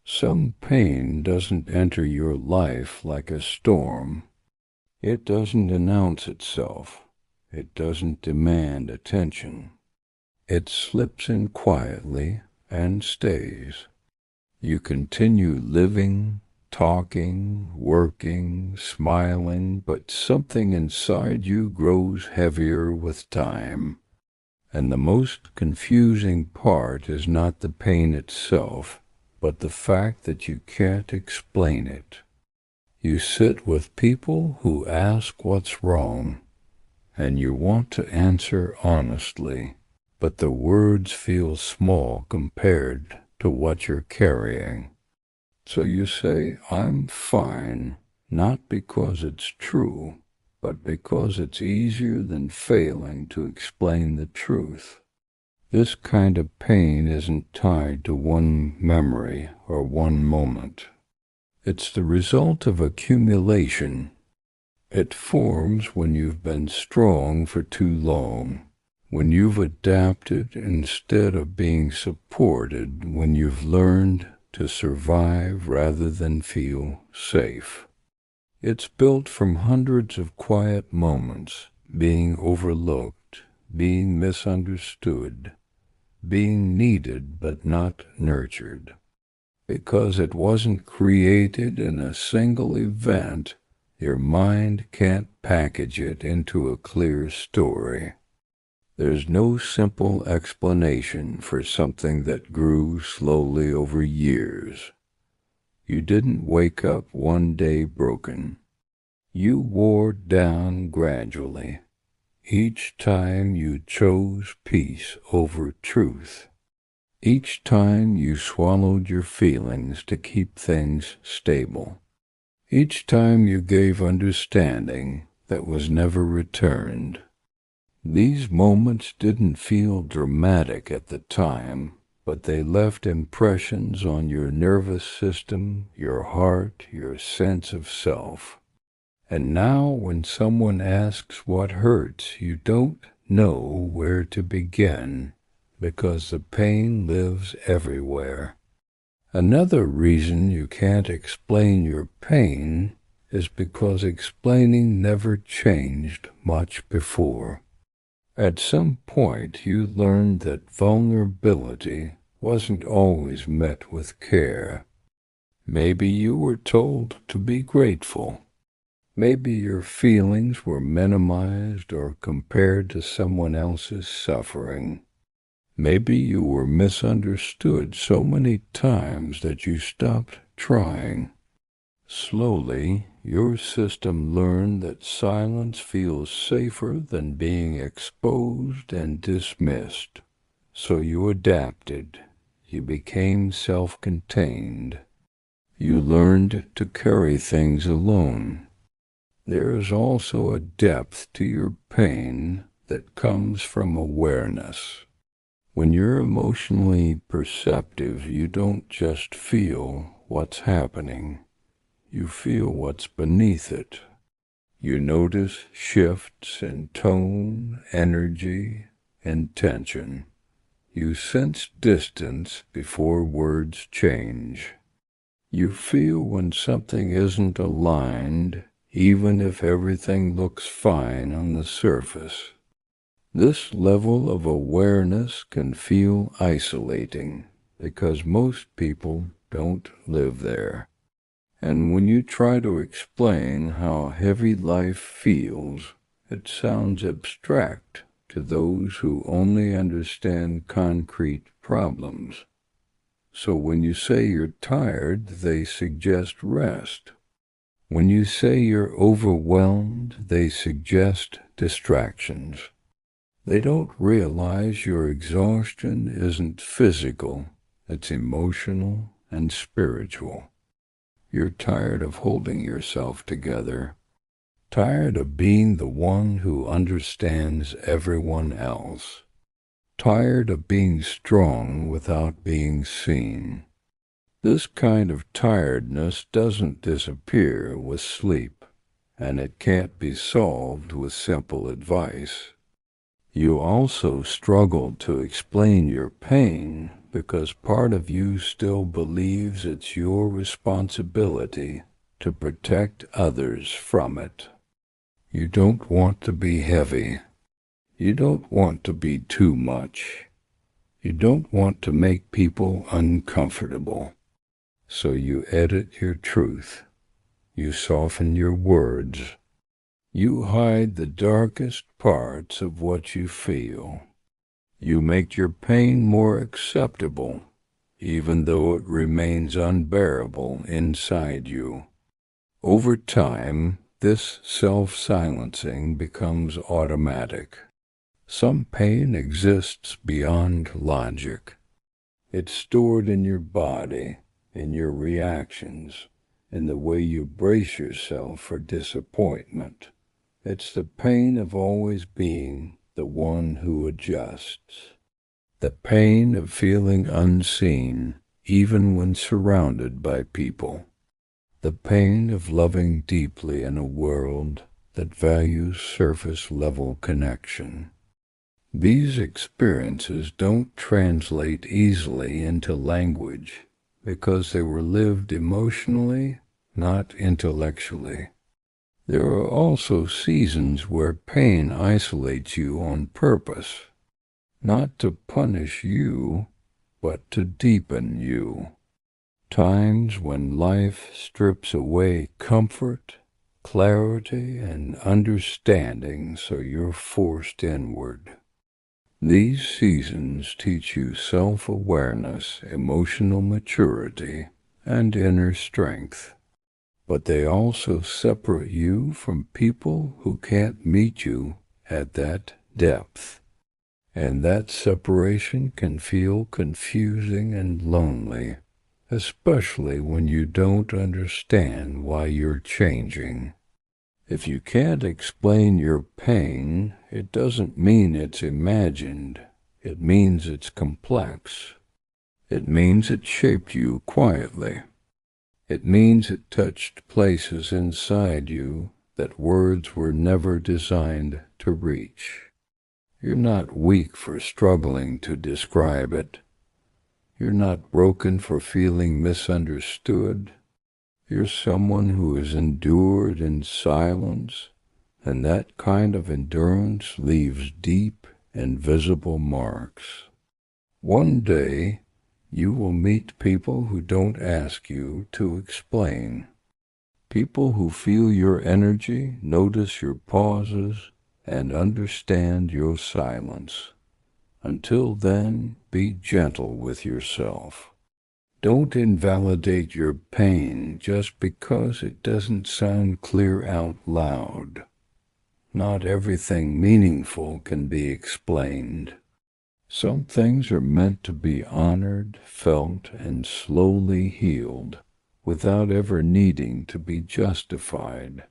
Some pain doesn't enter your life like a storm. It doesn't announce itself. It doesn't demand attention. It slips in quietly and stays. You continue living, talking, working, smiling, but something inside you grows heavier with time. And the most confusing part is not the pain itself, but the fact that you can't explain it. You sit with people who ask what's wrong, and you want to answer honestly, but the words feel small compared to what you're carrying. So you say, "I'm fine," not because it's true, but because it's easier than failing to explain the truth. This kind of pain isn't tied to one memory or one moment. It's the result of accumulation. It forms when you've been strong for too long, when you've adapted instead of being supported, when you've learned to survive rather than feel safe. It's built from hundreds of quiet moments, being overlooked, being misunderstood, being needed but not nurtured. Because it wasn't created in a single event, your mind can't package it into a clear story. There's no simple explanation for something that grew slowly over years. You didn't wake up one day broken. You wore down gradually. Each time you chose peace over truth. Each time you swallowed your feelings to keep things stable. Each time you gave understanding that was never returned. These moments didn't feel dramatic at the time, but they left impressions on your nervous system, your heart, your sense of self. And now when someone asks what hurts, you don't know where to begin, because the pain lives everywhere. Another reason you can't explain your pain is because explaining never changed much before. At some point you learned that vulnerability wasn't always met with care. Maybe you were told to be grateful. Maybe your feelings were minimized or compared to someone else's suffering. Maybe you were misunderstood so many times that you stopped trying. Slowly, your system learned that silence feels safer than being exposed and dismissed. So you adapted. You became self-contained. You learned to carry things alone. There is also a depth to your pain that comes from awareness. When you're emotionally perceptive, you don't just feel what's happening. You feel what's beneath it. You notice shifts in tone, energy, and tension. You sense distance before words change. You feel when something isn't aligned, even if everything looks fine on the surface. This level of awareness can feel isolating because most people don't live there. And when you try to explain how heavy life feels, it sounds abstract to those who only understand concrete problems. So when you say you're tired, they suggest rest. When you say you're overwhelmed, they suggest distractions. They don't realize your exhaustion isn't physical, it's emotional and spiritual. You're tired of holding yourself together, tired of being the one who understands everyone else, tired of being strong without being seen. This kind of tiredness doesn't disappear with sleep, and it can't be solved with simple advice. You also struggle to explain your pain because part of you still believes it's your responsibility to protect others from it. You don't want to be heavy. You don't want to be too much. You don't want to make people uncomfortable. So you edit your truth. You soften your words. You hide the darkest parts of what you feel. You make your pain more acceptable, even though it remains unbearable inside you. Over time, this self-silencing becomes automatic. Some pain exists beyond logic. It's stored in your body, in your reactions, in the way you brace yourself for disappointment. It's the pain of always being the one who adjusts. The pain of feeling unseen, even when surrounded by people. The pain of loving deeply in a world that values surface-level connection. These experiences don't translate easily into language because they were lived emotionally, not intellectually. There are also seasons where pain isolates you on purpose, not to punish you, but to deepen you. Times when life strips away comfort, clarity, and understanding so you're forced inward. These seasons teach you self-awareness, emotional maturity, and inner strength. But they also separate you from people who can't meet you at that depth. And that separation can feel confusing and lonely, especially when you don't understand why you're changing. If you can't explain your pain, it doesn't mean it's imagined. It means it's complex. It means it shaped you quietly. It means it touched places inside you that words were never designed to reach. You're not weak for struggling to describe it. You're not broken for feeling misunderstood. You're someone who has endured in silence, and that kind of endurance leaves deep and visible marks. One day, you will meet people who don't ask you to explain. People who feel your energy, notice your pauses, and understand your silence. Until then, be gentle with yourself. Don't invalidate your pain just because it doesn't sound clear out loud. Not everything meaningful can be explained. Some things are meant to be honored, felt, and slowly healed, without ever needing to be justified.